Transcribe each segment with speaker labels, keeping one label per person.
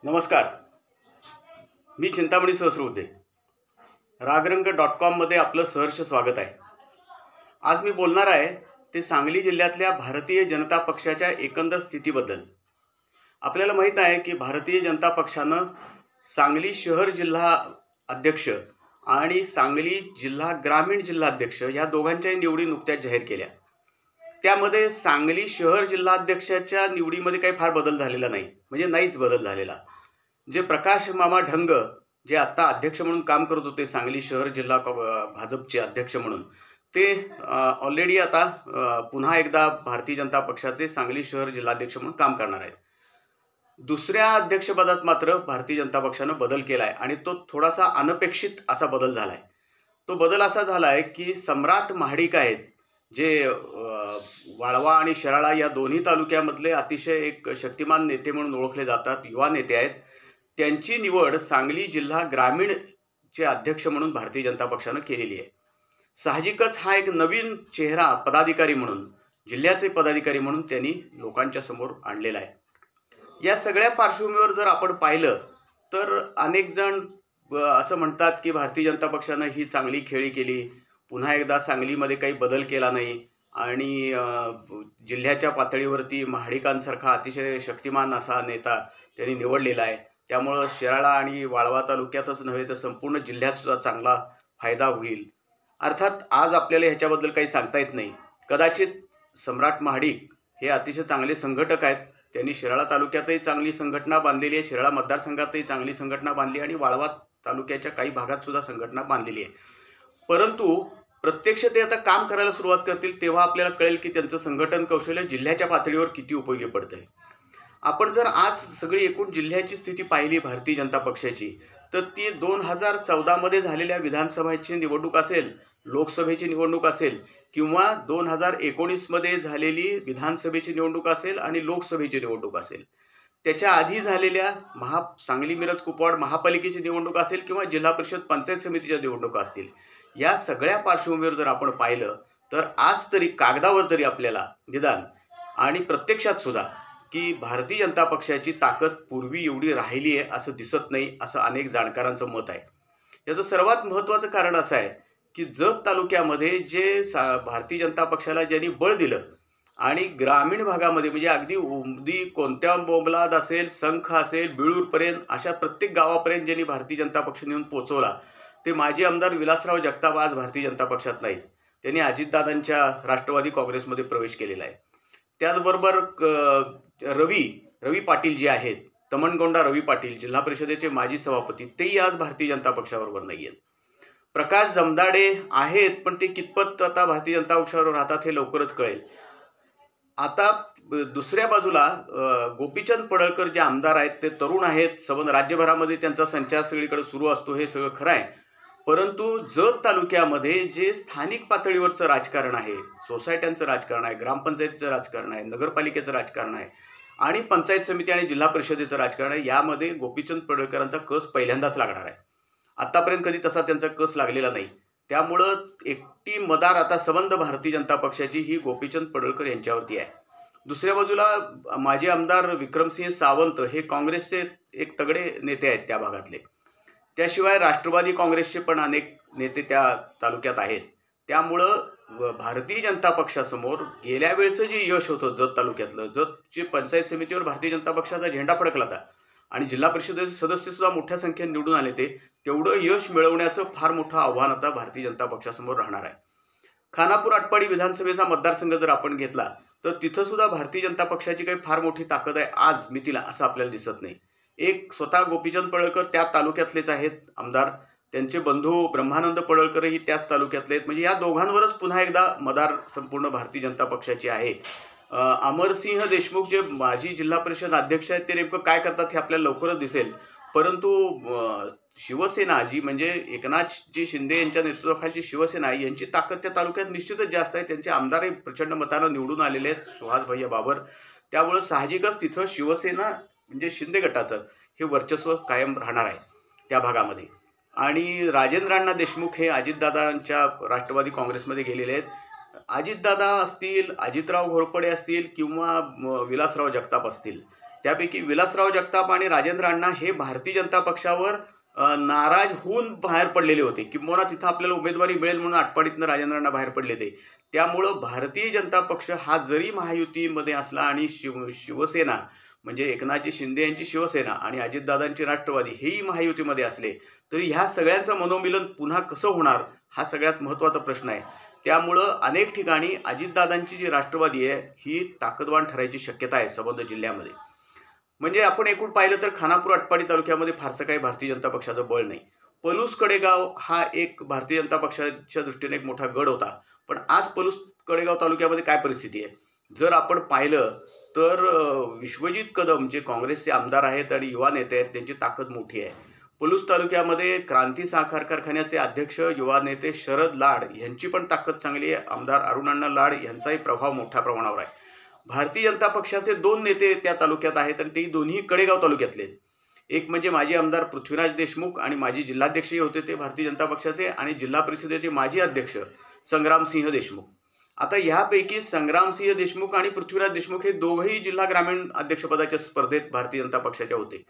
Speaker 1: नमस्कार. मी चिंतामणी सहस्रबुद्धे. रागरंग.com मध्ये आपलं सहर्ष स्वागत आहे. आज मी बोलणार आहे ते सांगली जिल्ह्यातल्या भारतीय जनता पक्षाच्या एकंदर स्थितीबद्दल. आपल्याला माहीत आहे की भारतीय जनता पक्षानं सांगली शहर जिल्हा अध्यक्ष आणि सांगली जिल्हा ग्रामीण जिल्हा अध्यक्ष या दोघांच्याही निवडी नुकत्याच जाहीर केल्या. त्यामध्ये सांगली शहर जिल्हाध्यक्षाच्या निवडीमध्ये काही फार बदल झालेला नाही, म्हणजे नाहीच बदल झालेला. जे प्रकाश मामा ढंग जे आता अध्यक्ष म्हणून काम करत होते सांगली शहर जिल्हा भाजपचे अध्यक्ष म्हणून, ते ऑलरेडी आता पुन्हा एकदा भारतीय जनता पक्षाचे सांगली शहर जिल्हाध्यक्ष म्हणून काम करणार आहेत. दुसऱ्या अध्यक्षपदात मात्र भारतीय जनता पक्षानं बदल केला आहे आणि तो थोडासा अनपेक्षित असा बदल झाला आहे. तो बदल असा झाला आहे की सम्राट महाडिक आहेत, जे वाळवा आणि शिराळा या दोन्ही तालुक्यामधले अतिशय एक शक्तिमान नेते म्हणून ओळखले जातात, युवा नेते आहेत. त्यांची निवड सांगली जिल्हा ग्रामीणचे अध्यक्ष म्हणून भारतीय जनता पक्षानं केलेली आहे. साहजिकच हा एक नवीन चेहरा पदाधिकारी म्हणून, जिल्ह्याचे पदाधिकारी म्हणून त्यांनी लोकांच्या समोर आणलेला आहे. या सगळ्या पार्श्वभूमीवर जर आपण पाहिलं तर अनेक जण असं म्हणतात की भारतीय जनता पक्षानं ही चांगली खेळी केली, पुन्हा एकदा सांगलीमध्ये काही बदल केला नाही आणि जिल्ह्याच्या पातळीवरती महाडिकांसारखा अतिशय शक्तिमान असा नेता त्यांनी निवडलेला आहे. त्यामुळं शिराळा आणि वाळवा तालुक्यातच नव्हे तर संपूर्ण जिल्ह्यात सुद्धा चांगला फायदा होईल. अर्थात आज आपल्याला ह्याच्याबद्दल काही सांगता येत नाही. कदाचित सम्राट महाडिक हे अतिशय चांगले संघटक आहेत. त्यांनी शिराळा तालुक्यातही चांगली संघटना बांधलेली आहे, शिराळा मतदारसंघातही चांगली संघटना बांधली आणि वाळवा तालुक्याच्या काही भागात सुद्धा संघटना बांधलेली आहे. परंतु प्रत्यक्ष ते आता काम करायला सुरुवात करतील तेव्हा आपल्याला कळेल की त्यांचं संघटन कौशल्य जिल्ह्याच्या पातळीवर किती उपयोगी पडतं आहे. आपण जर आज सगळी एकूण जिल्ह्याची स्थिती पाहिली भारतीय जनता पक्षाची, तर ती 2014मध्ये झालेल्या विधानसभेची निवडणूक असेल, लोकसभेची निवडणूक असेल किंवा 2019मध्ये झालेली विधानसभेची निवडणूक असेल आणि लोकसभेची निवडणूक असेल, त्याच्या आधी झालेल्या सांगली मिरज कुपवाड महापालिकेची निवडणूक असेल किंवा जिल्हा परिषद पंचायत समितीच्या निवडणुका असतील, या सगळ्या पार्श्वभूमीवर जर आपण पाहिलं तर आज तरी कागदावर तरी आपल्याला निदान आणि प्रत्यक्षात सुद्धा की भारतीय जनता पक्षाची ताकद पूर्वी एवढी राहिली आहे असं दिसत नाही, असं अनेक जाणकारांचं मत आहे. याचं सर्वात महत्त्वाचं कारण असं आहे की जत तालुक्यामध्ये जे भारतीय जनता पक्षाला ज्यांनी बळ दिलं आणि ग्रामीण भागामध्ये म्हणजे अगदी उमदी कोणत्या बोंबलाद असेल, संख असेल, बिळूरपर्यंत अशा प्रत्येक गावापर्यंत ज्यांनी भारतीय जनता पक्ष नेऊन पोचवला, ते माजी आमदार विलासराव जगताप आज भारतीय जनता पक्षात नाहीत. त्यांनी अजितदादांच्या राष्ट्रवादी काँग्रेसमध्ये प्रवेश केलेला आहे. त्याचबरोबर रवी पाटील जे आहेत, तमणगोंडा रवी पाटील जिल्हा परिषदेचे माजी सभापती, तेही आज भारतीय जनता पक्षाबरोबर नाही आहेत. प्रकाश जमदाडे आहेत पण ते कितपत आता भारतीय जनता पक्षावर राहतात हे लवकरच कळेल. आता दुसऱ्या बाजूला गोपीचंद पडळकर जे आमदार आहेत ते तरुण आहेत, संबंध राज्यभरामध्ये त्यांचा संचार सगळीकडे सुरू असतो, हे सगळं खरं आहे. परंतु जत तालुक्यामध्ये जे स्थानिक पातळीवरचं राजकारण आहे, सोसायट्यांचं राजकारण आहे, ग्रामपंचायतीचं राजकारण आहे, नगरपालिकेचं राजकारण आहे आणि पंचायत समिती आणि जिल्हा परिषदेचं राजकारण आहे, यामध्ये गोपीचंद पडळकरांचा कस पहिल्यांदाच लागणार आहे. आतापर्यंत कधी तसा त्यांचा कस लागलेला नाही. त्यामुळं एकटी मदार आता संबंध भारतीय जनता पक्षाची ही गोपीचंद पडळकर यांच्यावरती आहे. दुसऱ्या बाजूला माजी आमदार विक्रमसिंह सावंत हे काँग्रेसचे एक तगडे नेते आहेत त्या भागातले. त्याशिवाय राष्ट्रवादी काँग्रेसचे पण अनेक नेते त्या तालुक्यात आहेत. त्यामुळं भारतीय जनता पक्षासमोर गेल्या वेळेचं जे यश होतं जत तालुक्यातलं, जतची पंचायत समितीवर भारतीय जनता पक्षाचा झेंडा फडकला होता आणि जिल्हा परिषदेचे सदस्य सुद्धा मोठ्या संख्येने निवडून आले, तेवढं यश मिळवण्याचं फार मोठं आव्हान आता भारतीय जनता पक्षासमोर राहणार आहे. खानापूर आटपाडी विधानसभेचा मतदारसंघ जर आपण घेतला तर तिथं सुद्धा भारतीय जनता पक्षाची काही फार मोठी ताकद आहे आज मितीला असं आपल्याला दिसत नाही. एक स्वतः गोपीचंद पडळकर त्या तालुक्यातलेच आहेत आमदार, त्यांचे बंधू ब्रह्मानंद पडळकरही त्याच तालुक्यातले आहेत. म्हणजे या दोघांवरच पुन्हा एकदा मदार संपूर्ण भारतीय जनता पक्षाची आहे. अमरसिंह देशमुख जे माजी जिल्हा परिषद अध्यक्ष आहेत ते नेमकं काय करतात हे आपल्याला लवकरच दिसेल. परंतु शिवसेना जी म्हणजे एकनाथजी शिंदे यांच्या नेतृत्वाखालची शिवसेना यांची ताकद त्या तालुक्यात निश्चितच जास्त आहे. त्यांचे आमदारही प्रचंड मतानं निवडून आलेले आहेत, सुहास भैया बाबर. त्यामुळं साहजिकच तिथं शिवसेना म्हणजे शिंदे गटाचं हे वर्चस्व कायम राहणार आहे त्या भागामध्ये. आणि राजेंद्रांना देशमुख हे अजितदादांच्या राष्ट्रवादी काँग्रेसमध्ये गेलेले आहेत. अजितदादा असतील, अजितराव घोरपडे असतील किंवा विलासराव जगताप असतील, त्यापैकी विलासराव जगताप आणि राजेंद्र अण्णा हे भारतीय जनता पक्षावर नाराज होऊन बाहेर पडलेले होते, किंबहुना तिथं आपल्याला उमेदवारी मिळेल म्हणून आटपाडीतनं राजेंद्र अण्णा बाहेर पडले ते. त्यामुळं भारतीय जनता पक्ष हा जरी महायुतीमध्ये असला आणि शिवसेना म्हणजे एकनाथजी शिंदे यांची शिवसेना आणि अजितदादांची राष्ट्रवादी हेही महायुतीमध्ये असले तरी ह्या सगळ्यांचं मनोमिलन पुन्हा कसं होणार हा सगळ्यात महत्त्वाचा प्रश्न आहे. त्यामुळं अनेक ठिकाणी अजितदादांची जी राष्ट्रवादी आहे ही ताकदवान ठरायची शक्यता आहे संबंध जिल्ह्यामध्ये. म्हणजे आपण एकूण पाहिलं तर खानापूर आटपाडी तालुक्यामध्ये फारसं काही भारतीय जनता पक्षाचं बळ नाही. पलूस कडेगाव हा एक भारतीय जनता पक्षाच्या दृष्टीने एक मोठा गड होता. पण आज पलूस कडेगाव तालुक्यामध्ये काय परिस्थिती आहे जर आपण पाहिलं तर विश्वजित कदम जे काँग्रेसचे आमदार आहेत आणि युवा नेते आहेत त्यांची ताकद मोठी आहे. पलूस तालुक्यामध्ये क्रांती साखर कारखान्याचे अध्यक्ष युवा नेते शरद लाड यांची पण ताकद चांगली आहे. आमदार अरुणाण्णा लाड यांचाही प्रभाव मोठ्या प्रमाणावर आहे. भारतीय जनता पक्षाचे 2 नेते त्या तालुक्यात आहेत आणि ते दोन्ही कडेगाव तालुक्यातले. एक म्हणजे माजी आमदार पृथ्वीराज देशमुख आणि माजी जिल्हाध्यक्षही होते ते भारतीय जनता पक्षाचे, आणि जिल्हा परिषदेचे माजी अध्यक्ष संग्रामसिंह देशमुख. आता ह्यापैकी संग्रामसिंह देशमुख आणि पृथ्वीराज देशमुख हे दोघंही जिल्हा ग्रामीण अध्यक्षपदाच्या स्पर्धेत भारतीय जनता पक्षाच्या होते.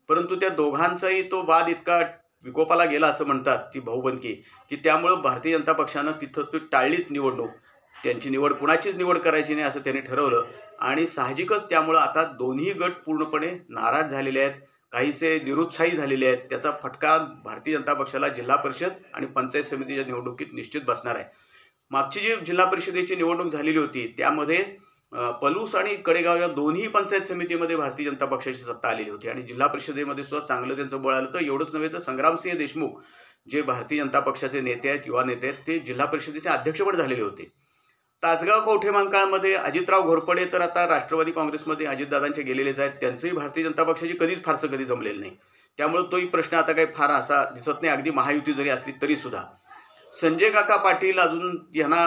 Speaker 1: परंतु त्या दोघांचाही तो वाद इतका विकोपाला गेला असं म्हणतात ती भाऊबंदकी, की त्यामुळं भारतीय जनता पक्षानं तिथं ती टाळलीच निवडणूक. त्यांची निवड कुणाचीच निवड करायची नाही असं त्यांनी ठरवलं आणि साहजिकच त्यामुळं आता दोन्ही गट पूर्णपणे नाराज झालेले आहेत, काहीसे निरुत्साही झालेले आहेत. त्याचा फटका भारतीय जनता पक्षाला जिल्हा परिषद आणि पंचायत समितीच्या निवडणुकीत निश्चित बसणार आहे. मागची जी जिल्हा परिषदेची निवडणूक झालेली होती त्यामध्ये पलूस आणि कडेगाव या दोन्ही पंचायत समितीमध्ये भारतीय जनता पक्षाची सत्ता आलेली होती आणि जिल्हा परिषदेमध्ये सुद्धा चांगलं त्यांचं बळ आलं. तर एवढंच नव्हे तर संग्रामसिंह देशमुख जे भारतीय जनता पक्षाचे नेते आहेत, युवा नेते आहेत, ते जिल्हा परिषदेचे अध्यक्ष पण झालेले होते. तासगाव कवठेमहांकाळमध्ये अजितराव घोरपडे तर आता राष्ट्रवादी काँग्रेसमध्ये अजितदादांचे गेलेलेच आहेत. त्यांचंही भारतीय जनता पक्षाची कधीच फारसं कधी जमलेलं नाही. त्यामुळे तोही प्रश्न आता काही फार असा दिसत नाही, अगदी महायुती जरी असली तरी सुद्धा. संजय काका पाटील अजून यांना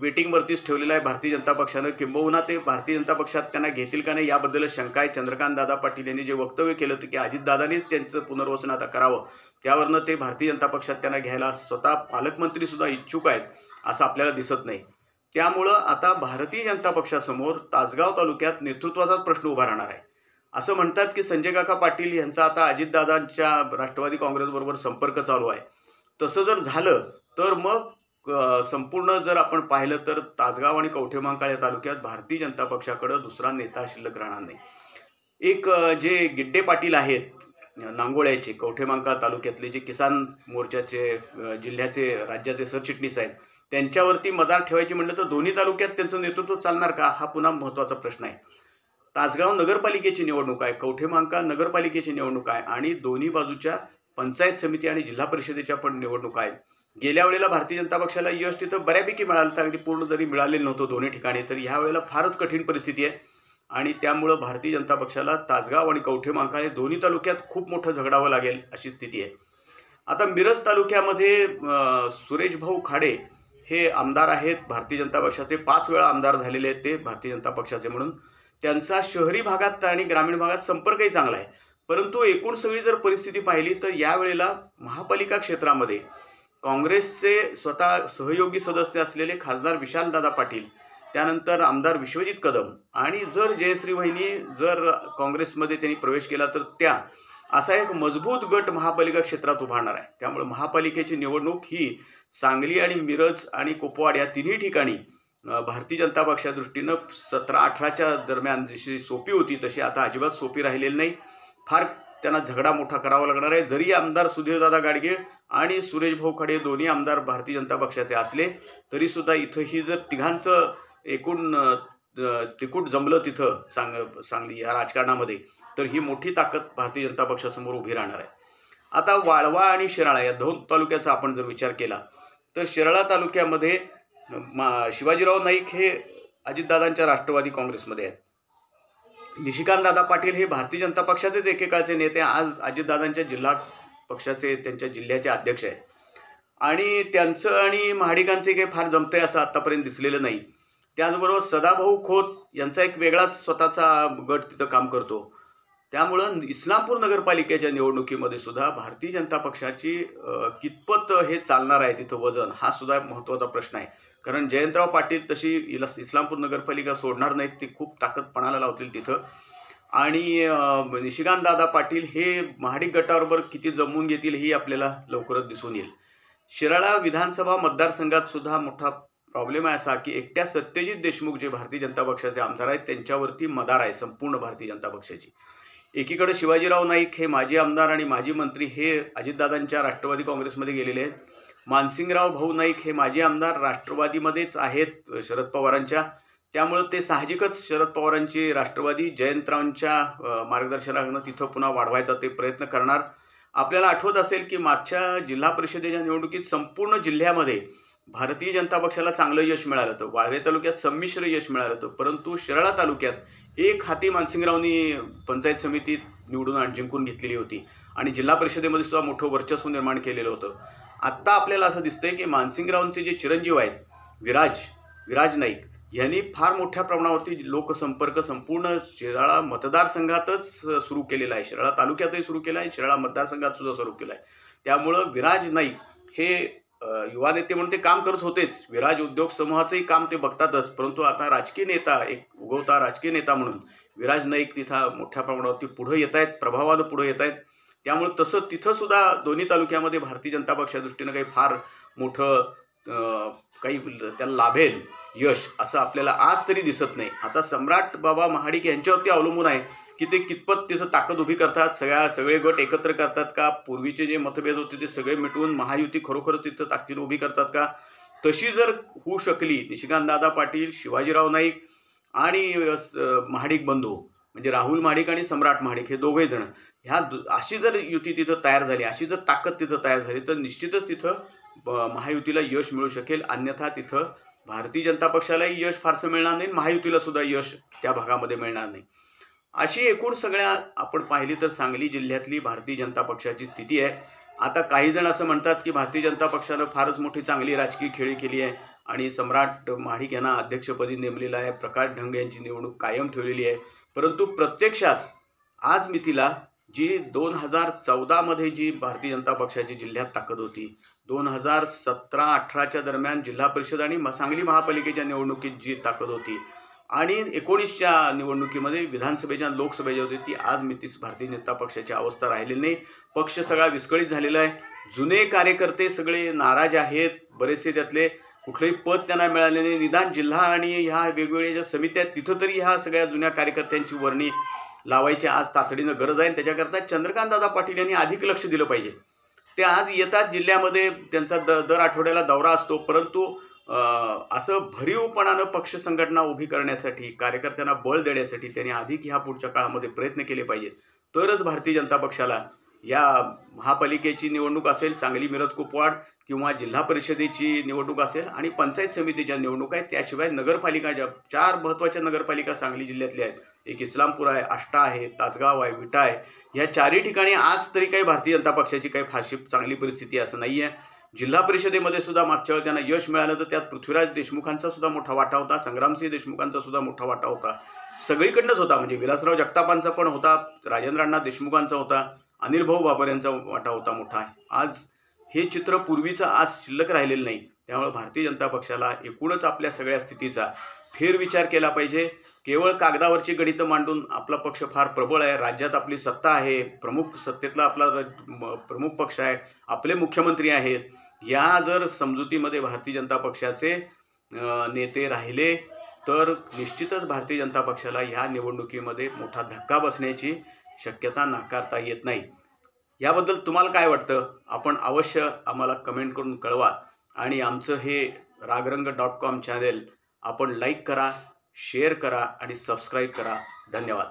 Speaker 1: वेटिंगवरतीच ठेवलेलं आहे भारतीय जनता पक्षानं, किंबहुना ते भारतीय जनता पक्षात त्यांना घेतील का नाही याबद्दल शंका आहे. चंद्रकांत दादा पाटील यांनी जे वक्तव्य केलं होतं की अजितदादांनीच त्यांचं पुनर्वसन आता करावं, त्यावरनं ते भारतीय जनता पक्षात त्यांना घ्यायला स्वतः पालकमंत्री सुद्धा इच्छुक आहेत असं आपल्याला दिसत नाही. त्यामुळं आता भारतीय जनता पक्षासमोर तासगाव तालुक्यात नेतृत्वाचाच प्रश्न उभा राहणार आहे. असं म्हणतात की संजय काका पाटील यांचा आता अजितदादांच्या राष्ट्रवादी काँग्रेसबरोबर संपर्क चालू आहे. तसं जर झालं तर मग संपूर्ण जर आपण पाहिलं तर तासगाव आणि कवठेमहांकाळ या तालुक्यात भारतीय जनता पक्षाकडं दुसरा नेता शिल्लक राहणार नाही. एक जे गिड्डे पाटील आहेत नांगोळ्याचे, कवठेमहांकाळ तालुक्यातले जे किसान मोर्चाचे जिल्ह्याचे राज्याचे सरचिटणीस आहेत, त्यांच्यावरती मदार ठेवायची म्हटलं तर दोन्ही तालुक्यात त्यांचं नेतृत्व चालणार का हा पुन्हा महत्त्वाचा प्रश्न आहे. तासगाव नगरपालिकेची निवडणूक आहे, कवठेमहांकाळ नगरपालिकेची निवडणूक आहे आणि दोन्ही बाजूच्या पंचायत समिती आणि जिल्हा परिषदेच्या पण निवडणुका आहेत. गेल्या वेळेला भारतीय जनता पक्षाला यश तिथं बऱ्यापैकी मिळालं तर अगदी पूर्ण जरी मिळालेलं नव्हतं दोन्ही ठिकाणी, तर ह्या वेळेला फारच कठीण परिस्थिती आहे आणि त्यामुळं भारतीय जनता पक्षाला तासगाव आणि कवठेमहांकाळ हे दोन्ही तालुक्यात खूप मोठं झगडावं लागेल अशी स्थिती आहे. आता मिरज तालुक्यामध्ये सुरेश भाऊ खाडे हे आमदार आहेत भारतीय जनता पक्षाचे, 5 वेळा आमदार झालेले आहेत ते भारतीय जनता पक्षाचे म्हणून. त्यांचा शहरी भागात आणि ग्रामीण भागात संपर्कही चांगला आहे. परंतु एकूण सगळी जर परिस्थिती पाहिली तर यावेळेला महापालिका क्षेत्रामध्ये काँग्रेसचे स्वतः सहयोगी सदस्य असलेले खासदार विशालदादा पाटील, त्यानंतर आमदार विश्वजित कदम आणि जर जयश्री वहिनी जर काँग्रेसमध्ये त्यांनी प्रवेश केला तर त्या असा एक मजबूत गट महापालिका क्षेत्रात उभारणार आहे. त्यामुळे महापालिकेची निवडणूक ही सांगली आणि मिरज आणि कुपवाड या तिन्ही ठिकाणी भारतीय जनता पक्षा दृष्टीनं 17-18च्या दरम्यान जशी सोपी होती तशी आता अजिबात सोपी राहिलेली नाही. फार त्यांना झगडा मोठा करावा लागणार आहे. जरी आमदार सुधीरदादा गाडगे आणि सुरेश भाऊ खाडे दोन्ही आमदार भारतीय जनता पक्षाचे असले तरीसुद्धा इथं ही जर तिघांचं एकूण तिकूट जमलं तिथं सांगली या राजकारणामध्ये तर ही मोठी ताकद भारतीय जनता पक्षासमोर उभी राहणार आहे. आता वाळवा आणि शिराळा या 2 तालुक्याचा आपण जर विचार केला तर शिराळा तालुक्यामध्ये शिवाजीराव नाईक हे अजितदादांच्या राष्ट्रवादी काँग्रेसमध्ये आहेत. निशिकांत दादा पाटील हे भारतीय जनता पक्षाचेच एकेकाळचे नेते, आज अजितदादांच्या जिल्हा पक्षाचे त्यांच्या जिल्ह्याचे अध्यक्ष आहेत आणि त्यांचं आणि महाडिकांचे काही फार जमतंय असं आत्तापर्यंत दिसलेलं नाही. त्याचबरोबर सदाभाऊ खोत यांचा एक वेगळाच स्वतःचा गट तिथं काम करतो. त्यामुळं इस्लामपूर नगरपालिकेच्या निवडणुकीमध्ये सुद्धा भारतीय जनता पक्षाची कितपत हे चालणार आहे तिथं वजन हा सुद्धा महत्त्वाचा प्रश्न आहे. कारण जयंतराव पाटील तशी इस्लामपूर नगरपालिका सोडणार नाहीत, ती खूप ताकद पणाला लावतील तिथं. आणि निशिकांतदादा पाटील हे महाडिक गटाबरोबर किती जमवून घेतील ही आपल्याला लवकरच दिसून येईल. शिराळा विधानसभा मतदारसंघात सुद्धा मोठा प्रॉब्लेम आहे असा की एकट्या सत्यजित देशमुख जे भारतीय जनता पक्षाचे आमदार आहेत त्यांच्यावरती मदार आहे संपूर्ण भारतीय जनता पक्षाची. एकीकडे शिवाजीराव नाईक हे माजी आमदार आणि माजी मंत्री हे अजितदादांच्या राष्ट्रवादी काँग्रेसमध्ये गेलेले आहेत. मानसिंगराव भाऊ नाईक हे माजी आमदार राष्ट्रवादीमध्येच आहेत शरद पवारांच्या, त्यामुळे ते साहजिकच शरद पवारांची राष्ट्रवादी जयंतरावांच्या मार्गदर्शनाने तिथं पुन्हा वाढवायचा ते प्रयत्न करणार. आपल्याला आठवत असेल की मागच्या जिल्हा परिषदेच्या निवडणुकीत संपूर्ण जिल्ह्यामध्ये भारतीय जनता पक्षाला चांगलं यश मिळालं होतं. वाळवे तालुक्यात संमिश्र यश मिळालं होतं, परंतु शिराळा तालुक्यात एक हाती मानसिंगरावनी पंचायत समितीत निवडून जिंकून घेतलेली होती आणि जिल्हा परिषदेमध्ये सुद्धा मोठं वर्चस्व निर्माण केलेलं होतं. आत्ता आपल्याला असं दिसतंय की मानसिंगरावांचे जे चिरंजीव आहेत विराज नाईक यांनी फार मोठ्या प्रमाणावरती लोकसंपर्क संपूर्ण शिराळा मतदारसंघातच सुरू केलेला आहे. शिराळा तालुक्यातही सुरू केला आहे, शिराळा मतदारसंघात सुद्धा सुरू केला आहे. त्यामुळं विराज नाईक हे युवा नेते म्हणून ते काम करत होतेच, विराज उद्योग समूहाचंही काम ते बघतातच, परंतु आता राजकीय नेता, एक उगवता राजकीय नेता म्हणून विराज नाईक तिथं मोठ्या प्रमाणावरती पुढे येत आहेत, प्रभावानं पुढे येत आहेत. त्यामुळे तसं तिथं सुद्धा दोन्ही तालुक्यामध्ये भारतीय जनता पक्षादृष्टीनं काही फार मोठं काही त्याला लाभेल यश असं आपल्याला आज तरी दिसत नाही. आता सम्राट बाबा महाडिक यांच्यावरती अवलंबून आहे की ते कितपत तिथं ताकद उभी करतात, सगळे गट एकत्र करतात का, पूर्वीचे जे मतभेद होते ते सगळे मिटवून महायुती खरोखरच तिथं ताकदीनं उभी करतात का. तशी जर होऊ शकली, निशिकांतदादा पाटील, शिवाजीराव नाईक आणि महाडिक बंधू म्हणजे राहुल महाडिक आणि सम्राट महाडिक हे दोघे जण अशी जर युती तिथं तयार झाली, अशी जर ताकद तिथं तयार झाली तर निश्चितच तिथं महायुतीला यश मिळू शकेल. अन्यथा तिथं भारतीय जनता पक्षालाही यश फारसं मिळणार नाही, महायुतीला सुद्धा यश त्या भागामध्ये मिळणार नाही. अशी एकूण सगळ्या आपण पाहिली तर सांगली जिल्ह्यातली भारतीय जनता पक्षाची स्थिती आहे. आता काही जण असं म्हणतात की भारतीय जनता पक्षानं फारच मोठी चांगली राजकीय खेळी केली आहे आणि सम्राट महाडिक यांना अध्यक्षपदी नेमलेलं आहे, प्रकाश ढंग यांची निवडणूक कायम ठेवलेली आहे. परंतु प्रत्यक्षात आज मितीला जी 2014मध्ये जी भारतीय जनता पक्षाची जिल्ह्यात ताकद होती, 2017-18च्या दरम्यान जिल्हा परिषद आणि सांगली महापालिकेच्या निवडणुकीत जी ताकद होती आणि 19च्या निवडणुकीमध्ये विधानसभेच्या लोकसभेच्या होती, ती आज मितीस भारतीय जनता पक्षाची अवस्था राहिलेली नाही. पक्ष सगळा विस्कळीत झालेला आहे. जुने कार्यकर्ते सगळे नाराज आहेत, बरेचसे त्यातले कुठलंही पद त्यांना मिळाले नाही. निदान जिल्हा आणि ह्या वेगवेगळ्या ज्या समित्या आहेत तिथं तरी ह्या सगळ्या जुन्या कार्यकर्त्यांची वर्णी लावायची आज तातडीनं गरज आहे. त्याच्याकरता चंद्रकांतदादा पाटील यांनी अधिक लक्ष दिलं पाहिजे. ते आज येतात जिल्ह्यामध्ये, त्यांचा दर आठवड्याला दौरा असतो, परंतु असं भरीवपणानं पक्ष संघटना उभी करण्यासाठी, कार्यकर्त्यांना बळ देण्यासाठी त्यांनी अधिक ह्या पुढच्या काळामध्ये प्रयत्न केले पाहिजेत. तरच भारतीय जनता पक्षाला या महापालिकेची निवडणूक असेल, सांगली मिरज कुपवाड किंवा जिल्हा परिषदेची निवडणूक असेल आणि पंचायत समितीच्या निवडणूक आहेत, त्याशिवाय नगरपालिका ज्या 4 महत्त्वाच्या नगरपालिका सांगली जिल्ह्यातल्या आहेत, एक इस्लामपूर आहे, आष्टा आहे, तासगाव आहे, विटा आहे, ह्या 4ही ठिकाणी आज तरी काही भारतीय जनता पक्षाची काही फारशी चांगली परिस्थिती असं नाही आहे. जिल्हा परिषदेमध्ये सुद्धा मागच्या वेळी त्यांना यश मिळालं तर त्यात पृथ्वीराज देशमुखांचा सुद्धा मोठा वाटा होता, संग्रामसिंह देशमुखांचा सुद्धा मोठा वाटा होता, सगळीकडनंच होता. म्हणजे विलासराव जगतापांचा पण होता, राजेंद्रांना देशमुखांचा होता, अनिल भाऊ बाबर यांचा वाटा होता मोठा. आज हे चित्र पूर्वीचं आज शिल्लक राहिलेलं नाही. त्यामुळे भारतीय जनता पक्षाला एकूणच आपल्या सगळ्या स्थितीचा फेरविचार केला पाहिजे. केवळ कागदावरची गणितं मांडून आपला पक्ष फार प्रबळ आहे, राज्यात आपली सत्ता आहे, प्रमुख सत्तेतला आपला प्रमुख पक्ष आहे, आपले मुख्यमंत्री आहेत, या जर समजुतीमध्ये भारतीय जनता पक्षाचे नेते राहिले तर निश्चितच भारतीय जनता पक्षाला ह्या निवडणुकीमध्ये मोठा धक्का बसण्याची शक्यता नाकारता येत नाही. याबद्दल तुम्हाला काय वाटतं आपण अवश्य आम्हाला कमेंट करून कळवा आणि आमचं हे रागरंग.com चॅनेल आपण लाईक करा, शेअर करा आणि सबस्क्राईब करा. धन्यवाद.